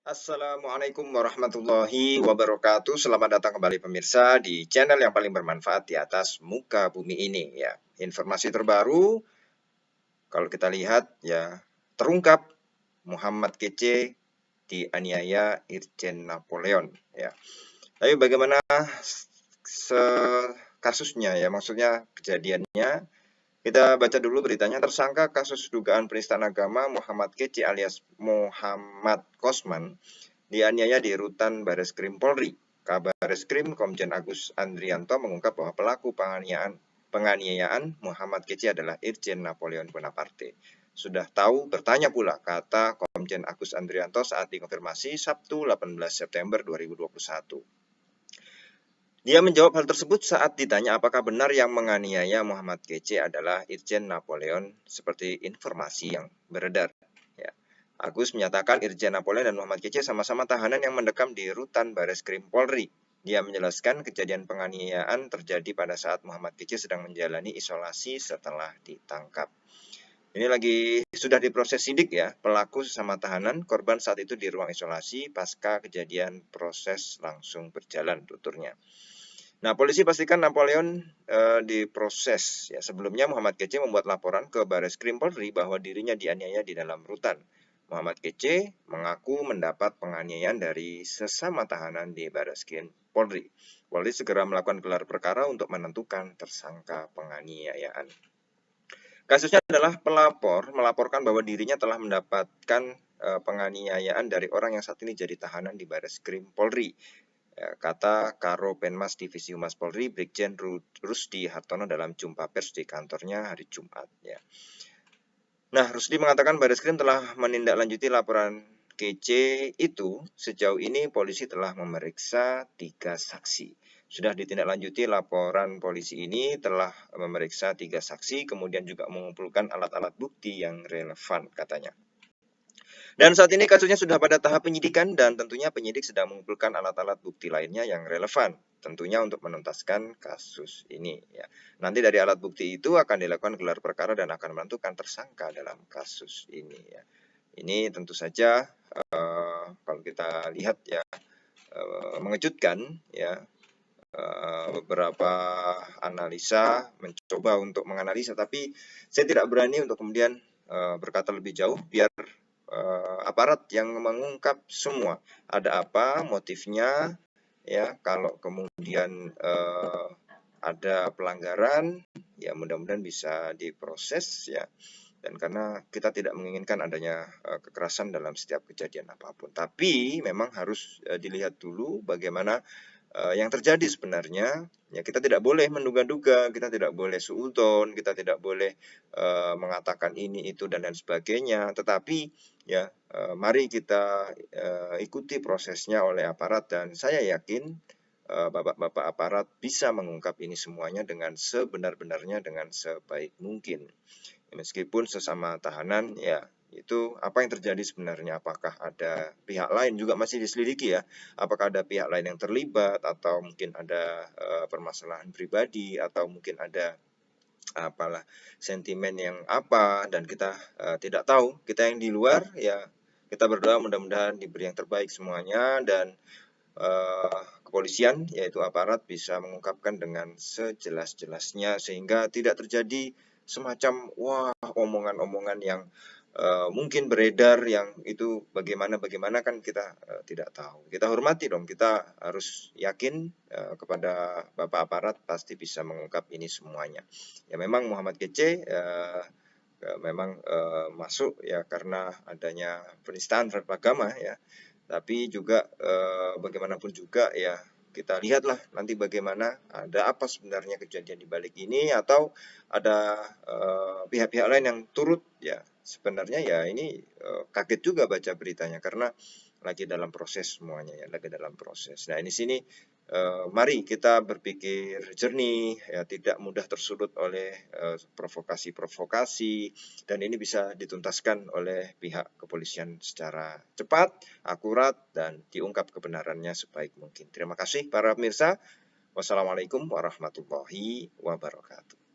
Assalamualaikum warahmatullahi wabarakatuh. Selamat datang kembali pemirsa di channel yang paling bermanfaat di atas muka bumi ini ya. Informasi terbaru kalau kita lihat ya, terungkap Muhammad Kece dianiaya Irjen Napoleon ya. Tapi bagaimana kasusnya ya, maksudnya kejadiannya? Kita baca dulu beritanya. Tersangka kasus dugaan penistaan agama Muhammad Kece alias Muhammad Kosman dianiaya di rutan Bareskrim Polri. Kabar Reskrim Komjen Agus Andrianto mengungkap bahwa pelaku penganiayaan Muhammad Kece adalah Irjen Napoleon Bonaparte. Sudah tahu bertanya pula, kata Komjen Agus Andrianto saat dikonfirmasi Sabtu 18 September 2021. Dia menjawab hal tersebut saat ditanya apakah benar yang menganiaya Muhammad Kece adalah Irjen Napoleon seperti informasi yang beredar. Ya. Agus menyatakan Irjen Napoleon dan Muhammad Kece sama-sama tahanan yang mendekam di rutan Bareskrim Polri. Dia menjelaskan kejadian penganiayaan terjadi pada saat Muhammad Kece sedang menjalani isolasi setelah ditangkap. Ini sudah diproses sidik ya, pelaku sesama tahanan, korban saat itu di ruang isolasi, pasca kejadian proses langsung berjalan tuturnya. Nah, polisi pastikan Napoleon diproses. Ya, sebelumnya Muhammad Kece membuat laporan ke Bareskrim Polri bahwa dirinya dianiaya di dalam rutan. Muhammad Kece mengaku mendapat penganiayaan dari sesama tahanan di Bareskrim Polri. Polri segera melakukan gelar perkara untuk menentukan tersangka penganiayaan. Kasusnya adalah pelapor melaporkan bahwa dirinya telah mendapatkan penganiayaan dari orang yang saat ini jadi tahanan di Bareskrim Polri. Kata Karo Penmas Divisi Humas Polri Brigjen Rusdi Hartono dalam jumpa pers di kantornya hari Jumat. Ya. Nah, Rusdi mengatakan Bareskrim telah menindaklanjuti laporan Kece itu. Sejauh ini polisi telah memeriksa 3 saksi. Sudah ditindaklanjuti laporan polisi ini, telah memeriksa 3 saksi, kemudian juga mengumpulkan alat-alat bukti yang relevan katanya. Dan saat ini kasusnya sudah pada tahap penyidikan dan tentunya penyidik sedang mengumpulkan alat-alat bukti lainnya yang relevan. Tentunya untuk menuntaskan kasus ini. Ya. Nanti dari alat bukti itu akan dilakukan gelar perkara dan akan menentukan tersangka dalam kasus ini. Ya. Ini tentu saja kalau kita lihat ya mengejutkan ya. Beberapa analisa mencoba untuk menganalisa, tapi saya tidak berani untuk kemudian berkata lebih jauh biar aparat yang mengungkap semua ada apa motifnya ya. Kalau kemudian ada pelanggaran ya mudah-mudahan bisa diproses ya, dan karena kita tidak menginginkan adanya kekerasan dalam setiap kejadian apapun, tapi memang harus dilihat dulu bagaimana yang terjadi sebenarnya. Ya, kita tidak boleh menduga-duga, kita tidak boleh suudzon, kita tidak boleh mengatakan ini itu dan lain sebagainya. Tetapi ya mari kita ikuti prosesnya oleh aparat, dan saya yakin bapak-bapak aparat bisa mengungkap ini semuanya dengan sebenar-benarnya, dengan sebaik mungkin. Meskipun sesama tahanan ya, itu apa yang terjadi sebenarnya, apakah ada pihak lain juga masih diselidiki ya, apakah ada pihak lain yang terlibat atau mungkin ada permasalahan pribadi atau mungkin ada apalah sentimen yang apa, dan kita tidak tahu. Kita yang di luar ya kita berdoa mudah-mudahan diberi yang terbaik semuanya, dan kepolisian yaitu aparat bisa mengungkapkan dengan sejelas-jelasnya sehingga tidak terjadi semacam omongan-omongan yang mungkin beredar yang itu bagaimana kan kita tidak tahu. Kita hormati dong, kita harus yakin kepada Bapak aparat pasti bisa mengungkap ini semuanya. Ya memang Muhammad Kece memang masuk ya karena adanya penistaan terhadap agama ya. Tapi juga bagaimanapun juga ya kita lihatlah nanti bagaimana, ada apa sebenarnya kejadian di balik ini, atau ada pihak-pihak lain yang turut ya. Sebenarnya ya ini kaget juga baca beritanya karena lagi dalam proses semuanya ya, lagi dalam proses. Nah, ini sini mari kita berpikir jernih ya, tidak mudah tersulut oleh provokasi-provokasi, dan ini bisa dituntaskan oleh pihak kepolisian secara cepat, akurat, dan diungkap kebenarannya sebaik mungkin. Terima kasih para pemirsa. Wassalamualaikum warahmatullahi wabarakatuh.